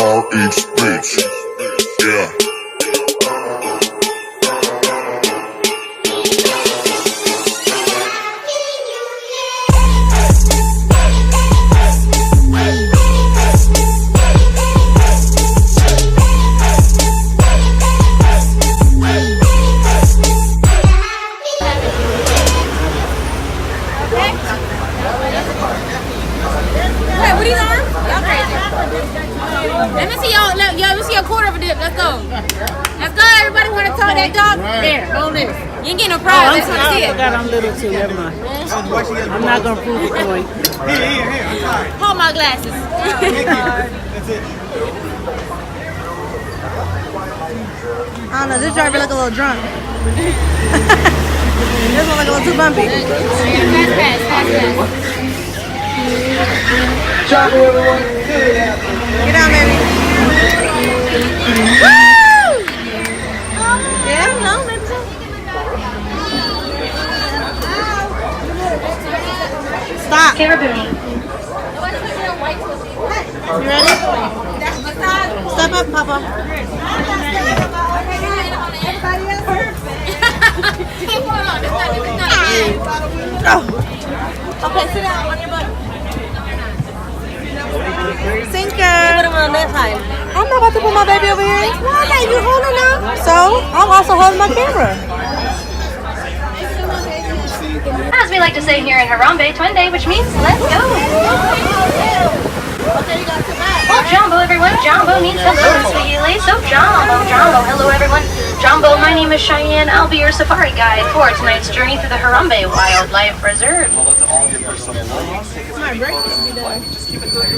car each bitch. Yeah. Let me see y'all. Let me see a quarter of a dip. Let's go. Let's go. Everybody want to tell that dog? There, on this. You ain't getting no prize. Let's see it. I forgot I'm little too. Never mind. I'm not gonna prove the point. Here. I'm sorry. Hold my glasses. That's it. I don't know. This driver look a little drunk. This one look a little too bumpy. Fast. Ciao, everyone. Get down, baby. Woo! Yeah, no, maybe so. Stop. Caribou. You ready? Step up, Papa. Okay, sit down on your butt. Sinker. Put him on that side. I'm not about to put my baby over here. Why? You holding him? So, I'm also holding my camera. As we like to say here in Harambe, Twin Day, which means let's go. Well, Jumbo, everyone. Jumbo means hello, sweetie. So, Jumbo, hello, everyone. Jumbo, my name is Cheyenne. I'll be your safari guide for tonight's journey through the Harambe Wildlife Reserve.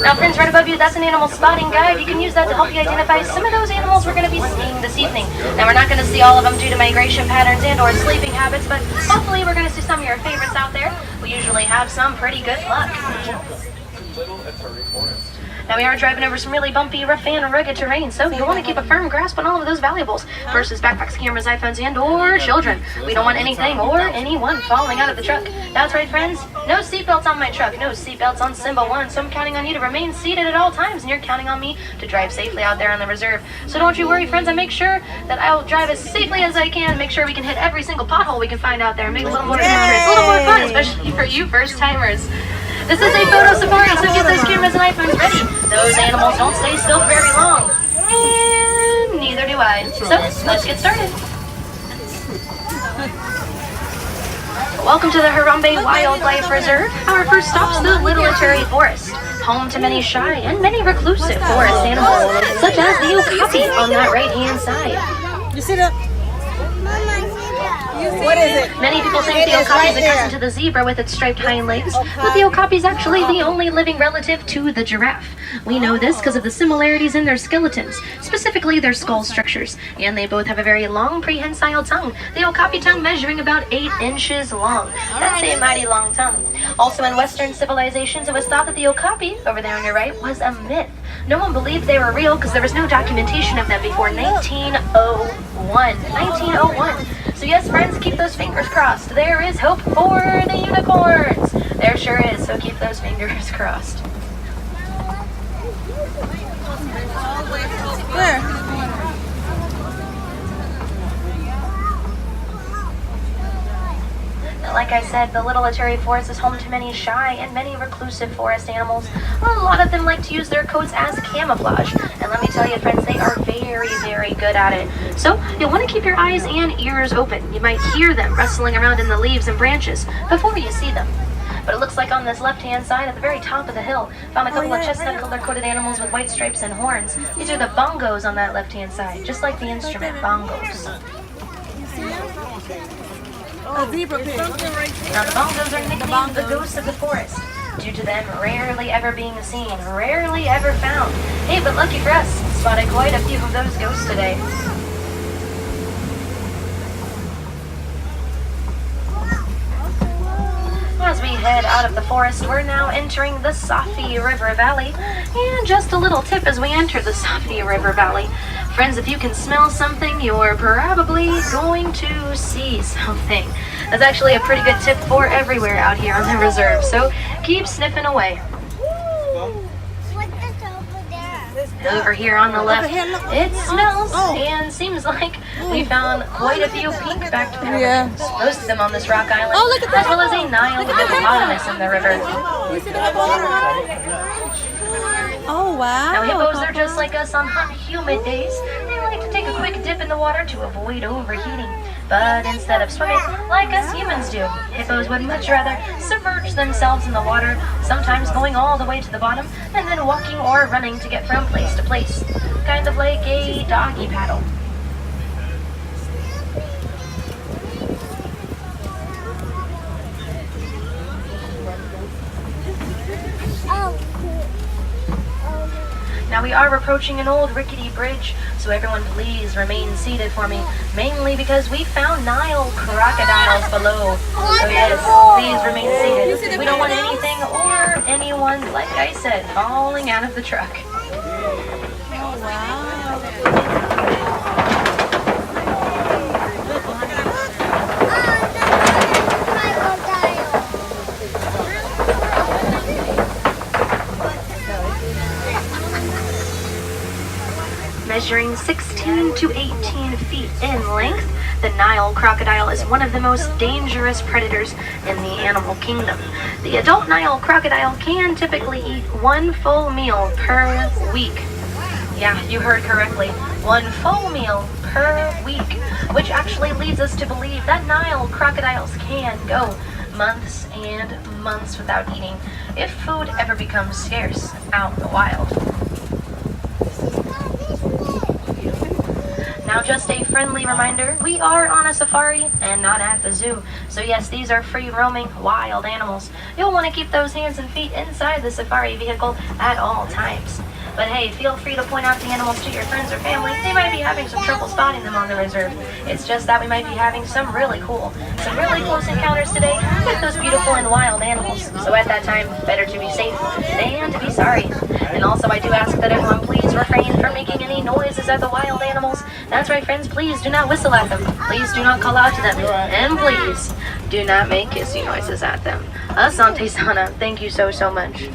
Now, friends, right above you, that's an animal spotting guide. You can use that to help you identify some of those animals we're going to be seeing this evening. Now, we're not going to see all of them due to migration patterns and or sleeping habits, but hopefully we're going to see some of your favorites out there. We usually have some pretty good luck. Now we are driving over some really bumpy, rough, and rugged terrain, so you'll want to keep a firm grasp on all of those valuables versus backpacks, cameras, iPhones, and or children. We don't want anything or anyone falling out of the truck. That's right, friends. No seatbelts on my truck. No seatbelts on Simba 1, so I'm counting on you to remain seated at all times, and you're counting on me to drive safely out there on the reserve. So don't you worry, friends. I make sure that I'll drive as safely as I can, make sure we can hit every single pothole we can find out there, and make it a little more adventurous, a little more fun, especially for you first-timers. This is a photo safari, so get those cameras and iPhones ready. Those animals don't stay still for very long. And neither do I. So, let's get started. Welcome to the Harambe Wildlife Reserve. Our first stop's the Little Iphannie Forest, home to many shy and many reclusive forest animals, such as the okapi on that right-hand side. You see that? What is it? Many people think the okapi is a cousin to the zebra with its striped hind legs, but the okapi is actually the only living relative to the giraffe. We know this because of the similarities in their skeletons, specifically their skull structures, and they both have a very long prehensile tongue, the okapi tongue measuring about 8 inches long. That's a mighty long tongue. Also in Western civilizations, it was thought that the okapi, over there on your right, was a myth. No one believed they were real because there was no documentation of them before 1901. So yes, friends, keep those fingers crossed. There is hope for the unicorns. There sure is, so keep those fingers crossed. Where? Like I said, the Little Iphannie Forest is home to many shy and many reclusive forest animals. A lot of them like to use their coats as camouflage. And let me tell you, friends, they are very, very good at it. So you'll want to keep your eyes and ears open. You might hear them rustling around in the leaves and branches before you see them. But it looks like on this left-hand side at the very top of the hill, found a couple of chestnut color-coded animals with white stripes and horns. These are the bongos on that left-hand side, just like the instrument bongos. A zebra pig. Now the bongos are nicknamed the ghosts of the forest, due to them rarely ever being seen, rarely ever found. Hey, but lucky for us, spotted quite a few of those ghosts today. As we head out of the forest, we're now entering the Safi River Valley. And just a little tip as we enter the Safi River Valley. Friends, if you can smell something, you're probably going to see something. That's actually a pretty good tip for everywhere out here on the reserve, so keep sniffing away. Over here on the left, it smells and seems like we found quite a few pink bacteria. Yeah. Most of them on this rock island, Look at that. as well as a Nile hippopotamus in the river. Oh, wow. Now hippos are just like us on hot, humid days. They like to take a quick dip in the water to avoid overheating. But instead of swimming like us humans do, hippos would much rather submerge themselves in the water, sometimes going all the way to the bottom, and then walking or running to get from place to place. Kind of like a doggy paddle. Now we are approaching an old rickety bridge, so everyone please remain seated for me, mainly because we found Nile crocodiles below. So yes, please remain seated. We don't want anything or anyone, like I said, falling out of the truck. Measuring 16 to 18 feet in length, the Nile crocodile is one of the most dangerous predators in the animal kingdom. The adult Nile crocodile can typically eat one full meal per week. Yeah, you heard correctly. One full meal per week, which actually leads us to believe that Nile crocodiles can go months and months without eating if food ever becomes scarce out in the wild. Now just a friendly reminder, we are on a safari and not at the zoo. So yes, these are free roaming wild animals. You'll want to keep those hands and feet inside the safari vehicle at all times. But hey, feel free to point out the animals to your friends or family. They might be having some trouble spotting them on the reserve. It's just that we might be having some really close encounters today with those beautiful and wild animals. So at that time, better to be safe than to be sorry. And also I do ask that everyone please refrain from making any noises at the wild animals. That's right, friends, please do not whistle at them. Please do not call out to them. And please do not make kissy noises at them. Asante Sana, thank you so much.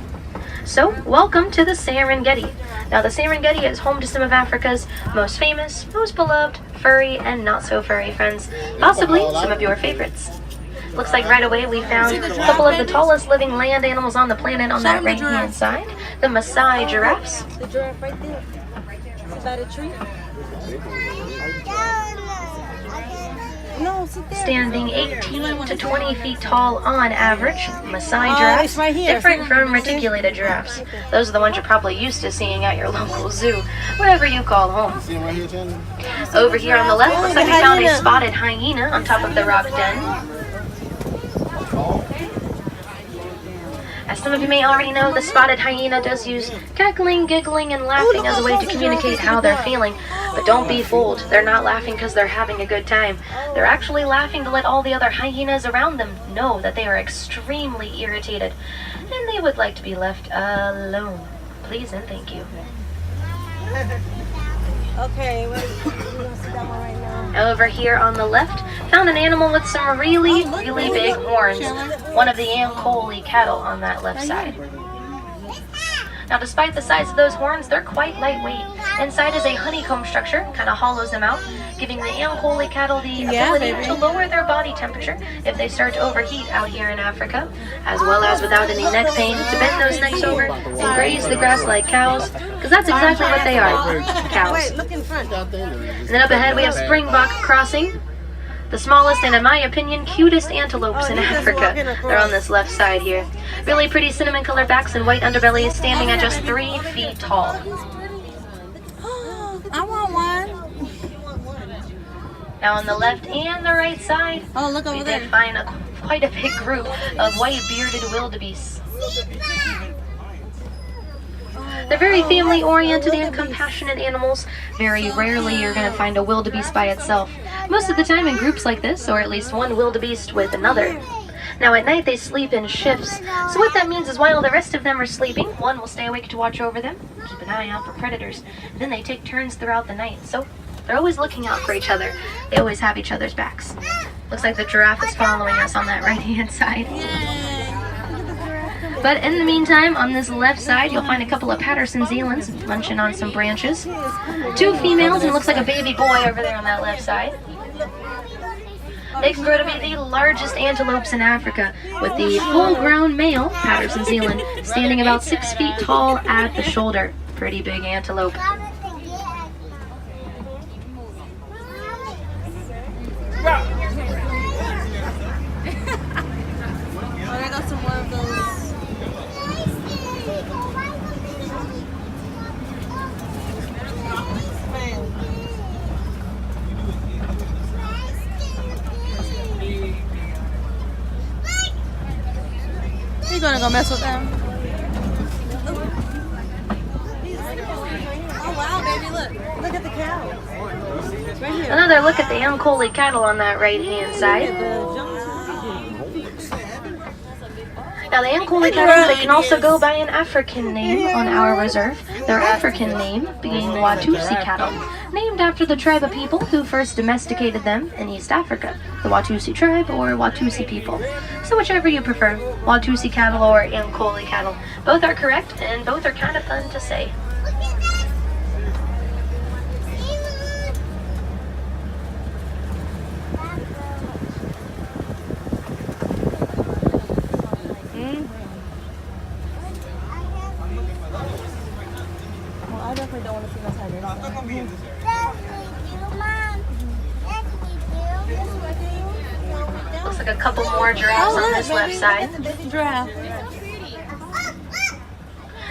So, welcome to the Serengeti. Now, the Serengeti is home to some of Africa's most famous, most beloved, furry, and not so furry friends. Possibly some of your favorites. Looks like right away we found a couple of the tallest living land animals on the planet on that right-hand side. The Maasai giraffes. The giraffe right there. Is that a tree? No, sit there. Standing 18 to 20 feet tall on average, Maasai giraffes, right here. different from reticulated giraffes. Those are the ones you're probably used to seeing at your local zoo, wherever you call home. Over here on the left, looks like we found a spotted hyena on top of the rock den. As some of you may already know, the spotted hyena does use cackling, giggling, and laughing as a way to communicate how they're feeling. But don't be fooled. They're not laughing because they're having a good time. They're actually laughing to let all the other hyenas around them know that they are extremely irritated and they would like to be left alone. Please and thank you. Okay, we're gonna sit that one right now. Over here on the left, found an animal with some really big horns. One of the Ankole cattle on that left side. Now, despite the size of those horns, they're quite lightweight. Inside is a honeycomb structure, kind of hollows them out, giving the Ankole cattle the ability to lower their body temperature if they start to overheat out here in Africa, as well as without any neck pain, to bend those necks over and graze the grass like cows, because that's exactly what they are, cows. Wait, look in front. And then up ahead we have Springbok Crossing, the smallest and, in my opinion, cutest antelopes in Africa. They're on this left side here. Really pretty cinnamon colored backs and white underbellies, standing at just 3 feet tall. I want one. Now on the left and the right side, Oh, look over we there. did find quite a big group of white bearded wildebeests. They're very family-oriented and compassionate animals. Very rarely you're going to find a wildebeest by itself. Most of the time in groups like this, or at least one wildebeest with another. Now at night they sleep in shifts, so what that means is while the rest of them are sleeping, one will stay awake to watch over them, keep an eye out for predators. Then they take turns throughout the night, so they're always looking out for each other. They always have each other's backs. Looks like the giraffe is following us on that right-hand side. But in the meantime, on this left side, you'll find a couple of Patterson Zealands munching on some branches. 2 females, and it looks like a baby boy over there on that left side. They can grow to be the largest antelopes in Africa, with the full-grown male, Patterson Zealand, standing about 6 feet tall at the shoulder. Pretty big antelope. I got some more of those. You gonna go mess with them? Oh wow, baby, look at the cows. Right here. Another look at the Ankole cattle on that right-hand side. Now the Ankole cattle, they can also go by an African name on our reserve. Their African name being Watusi cattle, named after the tribe of people who first domesticated them in East Africa, the Watusi tribe or Watusi people. So whichever you prefer, Watusi cattle or Ankole cattle, both are correct and both are kind of fun to say. I definitely don't want to see my tiger. Looks like a couple more giraffes on this left side. Baby giraffe.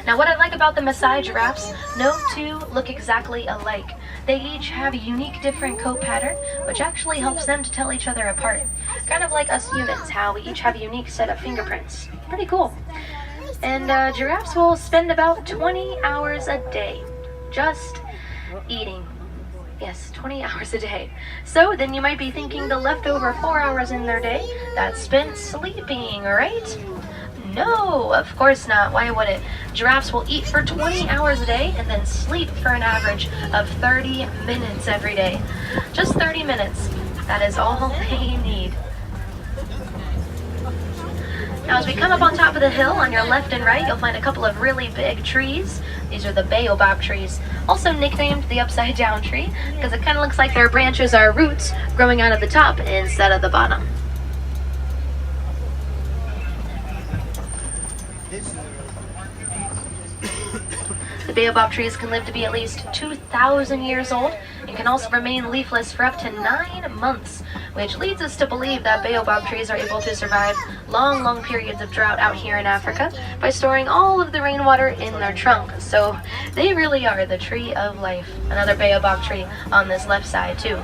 Now what I like about the Maasai giraffes, no two look exactly alike. They each have a unique different coat pattern, which actually helps them to tell each other apart. Kind of like us humans, how we each have a unique set of fingerprints. Pretty cool. And giraffes will spend about 20 hours a day just eating. Yes, 20 hours a day. So then you might be thinking the leftover 4 hours in their day, that's spent sleeping, right? No, of course not. Why would it? Giraffes will eat for 20 hours a day and then sleep for an average of 30 minutes every day. Just 30 minutes. That is all they need. Now as we come up on top of the hill, on your left and right, you'll find a couple of really big trees. These are the baobab trees, also nicknamed the upside down tree, because it kind of looks like their branches are roots growing out of the top instead of the bottom. The baobab trees can live to be at least 2,000 years old and can also remain leafless for up to 9 months, which leads us to believe that baobab trees are able to survive long periods of drought out here in Africa by storing all of the rainwater in their trunk. So they really are the tree of life. Another baobab tree on this left side too.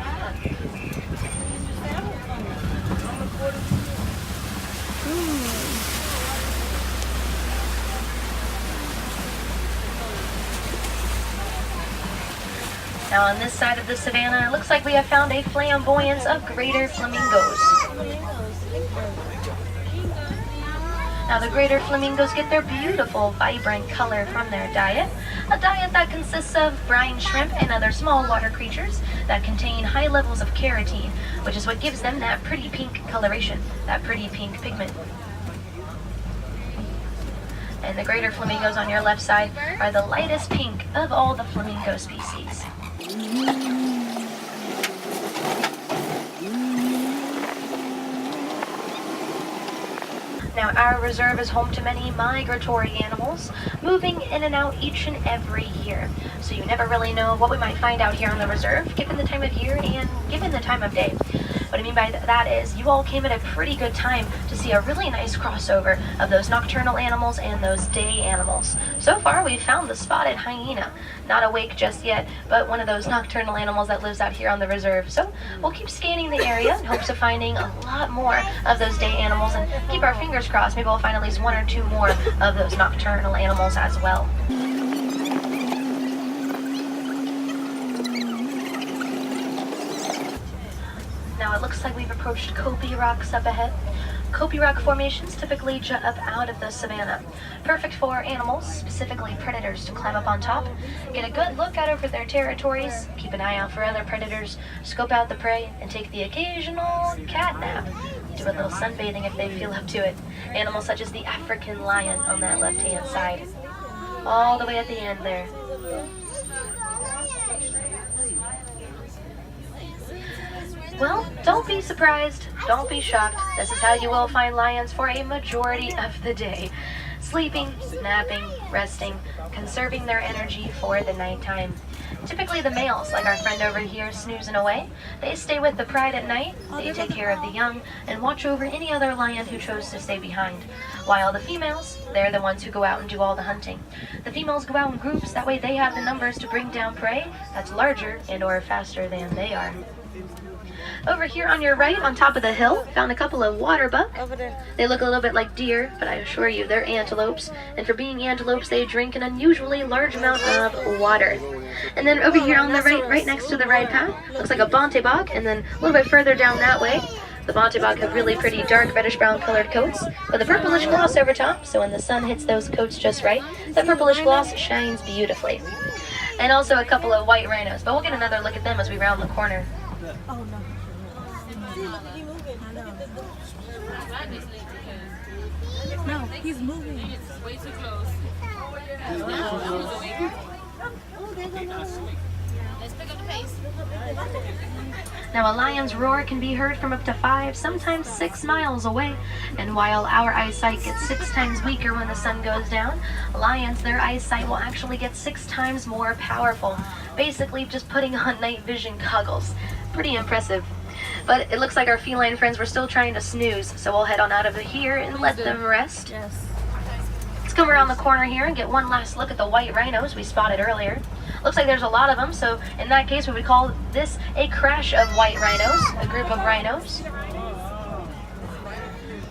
Now on this side of the savannah, it looks like we have found a flamboyance of greater flamingos. Now the greater flamingos get their beautiful, vibrant color from their diet. A diet that consists of brine shrimp and other small water creatures that contain high levels of carotene, which is what gives them that pretty pink coloration, that pretty pink pigment. And the greater flamingos on your left side are the lightest pink of all the flamingo species. Now our reserve is home to many migratory animals, moving in and out each and every year. So you never really know what we might find out here on the reserve, given the time of year and given the time of day. What I mean by that is you all came at a pretty good time to see a really nice crossover of those nocturnal animals and those day animals. So far we've found the spotted hyena. Not awake just yet, but one of those nocturnal animals that lives out here on the reserve. So we'll keep scanning the area in hopes of finding a lot more of those day animals and keep our fingers crossed. Maybe we'll find at least 1 or 2 more of those nocturnal animals as well. Now it looks like we've approached Kopi Rocks up ahead. Kopi Rock formations typically jut up out of the savannah, perfect for animals, specifically predators, to climb up on top, get a good look out over their territories, keep an eye out for other predators, scope out the prey, and take the occasional cat nap. do a little sunbathing if they feel up to it. Animals such as the African lion on that left-hand side. All the way at the end there. Well, don't be surprised, don't be shocked. This is how you will find lions for a majority of the day. Sleeping, napping, resting, conserving their energy for the nighttime. Typically the males, like our friend over here snoozing away, they stay with the pride at night, they take care of the young, and watch over any other lion who chose to stay behind. While the females, they're the ones who go out and do all the hunting. The females go out in groups, that way they have the numbers to bring down prey that's larger and or faster than they are. Over here on your right, on top of the hill, found a couple of water buck. Over there. They look a little bit like deer, but I assure you they're antelopes. And for being antelopes, they drink an unusually large amount of water. And then over here on the right next to the ride path, looks like a bontebok. And then a little bit further down that way, the bontebok have really pretty dark reddish brown colored coats with a purplish gloss over top. So when the sun hits those coats just right, that purplish gloss shines beautifully. And also a couple of white rhinos, but we'll get another look at them as we round the corner. Oh no. No, he's moving. It's way too close. Let's pick up the pace. Now a lion's roar can be heard from up to 5, sometimes 6 miles away. And while our eyesight gets 6 times weaker when the sun goes down, lions, their eyesight will actually get 6 times more powerful. Basically just putting on night vision goggles. Pretty impressive. But it looks like our feline friends were still trying to snooze, so we'll head on out of here and let them rest. Yes. Let's come around the corner here and get one last look at the white rhinos we spotted earlier. Looks like there's a lot of them, so in that case we would call this a crash of white rhinos, a group of rhinos.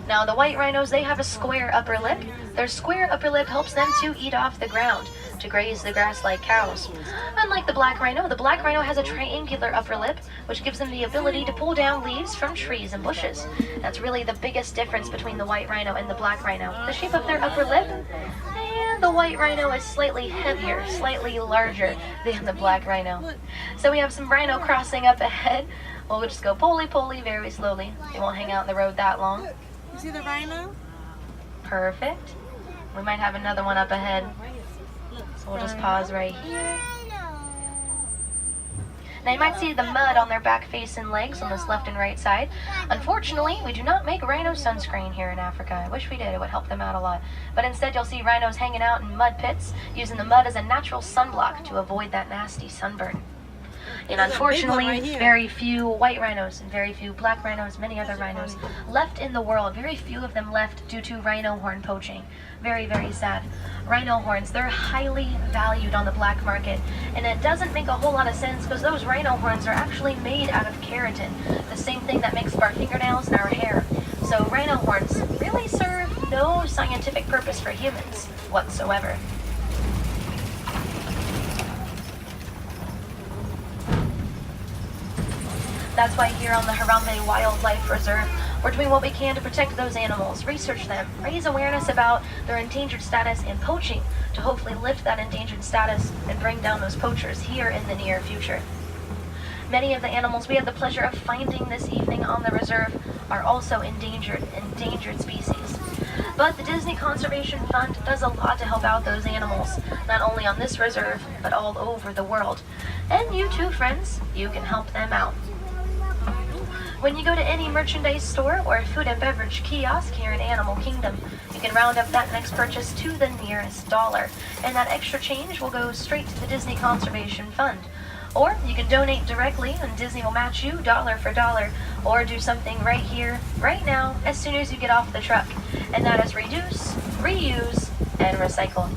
Now the white rhinos, they have a square upper lip. Their square upper lip helps them to eat off the ground, to graze the grass like cows. Unlike the black rhino has a triangular upper lip, which gives them the ability to pull down leaves from trees and bushes. That's really the biggest difference between the white rhino and the black rhino. The shape of their upper lip, and the white rhino is slightly heavier, slightly larger than the black rhino. So we have some rhino crossing up ahead. We'll just go poly-poly very slowly. They won't hang out in the road that long. You see the rhino? Perfect. We might have another one up ahead. So we'll just pause right here. Now you might see the mud on their back face and legs on this left and right side. Unfortunately, we do not make rhino sunscreen here in Africa. I wish we did, it would help them out a lot. But instead you'll see rhinos hanging out in mud pits, using the mud as a natural sunblock to avoid that nasty sunburn. And unfortunately, very few white rhinos and very few black rhinos, many other rhinos left in the world. Very few of them left due to rhino horn poaching. Very, very sad. Rhino horns, they're highly valued on the black market. And it doesn't make a whole lot of sense because those rhino horns are actually made out of keratin, the same thing that makes up our fingernails and our hair. So rhino horns really serve no scientific purpose for humans whatsoever. That's why here on the Harambe Wildlife Reserve, we're doing what we can to protect those animals, research them, raise awareness about their endangered status and poaching to hopefully lift that endangered status and bring down those poachers here in the near future. Many of the animals we had the pleasure of finding this evening on the reserve are also endangered species. But the Disney Conservation Fund does a lot to help out those animals, not only on this reserve, but all over the world. And you too, friends, you can help them out. When you go to any merchandise store or food and beverage kiosk here in Animal Kingdom, you can round up that next purchase to the nearest dollar, and that extra change will go straight to the Disney Conservation Fund. Or you can donate directly and Disney will match you dollar for dollar, or do something right here, right now, as soon as you get off the truck, and that is reduce, reuse, and recycle.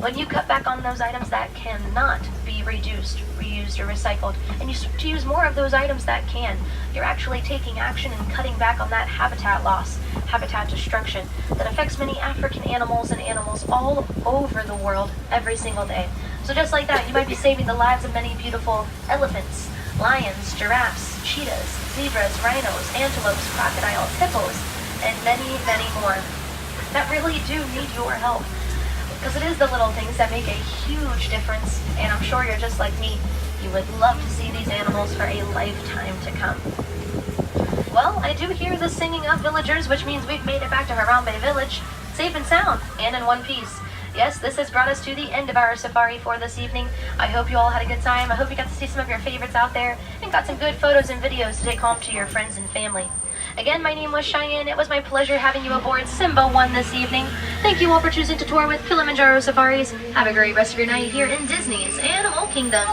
When you cut back on those items that cannot be reduced, reused, or recycled, and you start to use more of those items that can, you're actually taking action and cutting back on that habitat loss, habitat destruction, that affects many African animals and animals all over the world every single day. So just like that, you might be saving the lives of many beautiful elephants, lions, giraffes, cheetahs, zebras, rhinos, antelopes, crocodiles, hippos, and many, many more that really do need your help. Because it is the little things that make a huge difference, and I'm sure you're just like me. You would love to see these animals for a lifetime to come. Well, I do hear the singing of villagers, which means we've made it back to Harambe Village, safe and sound, and in one piece. Yes, this has brought us to the end of our safari for this evening. I hope you all had a good time. I hope you got to see some of your favorites out there and got some good photos and videos to take home to your friends and family. Again, my name was Cheyenne. It was my pleasure having you aboard Simba 1 this evening. Thank you all for choosing to tour with Kilimanjaro Safaris. Have a great rest of your night here in Disney's Animal Kingdom.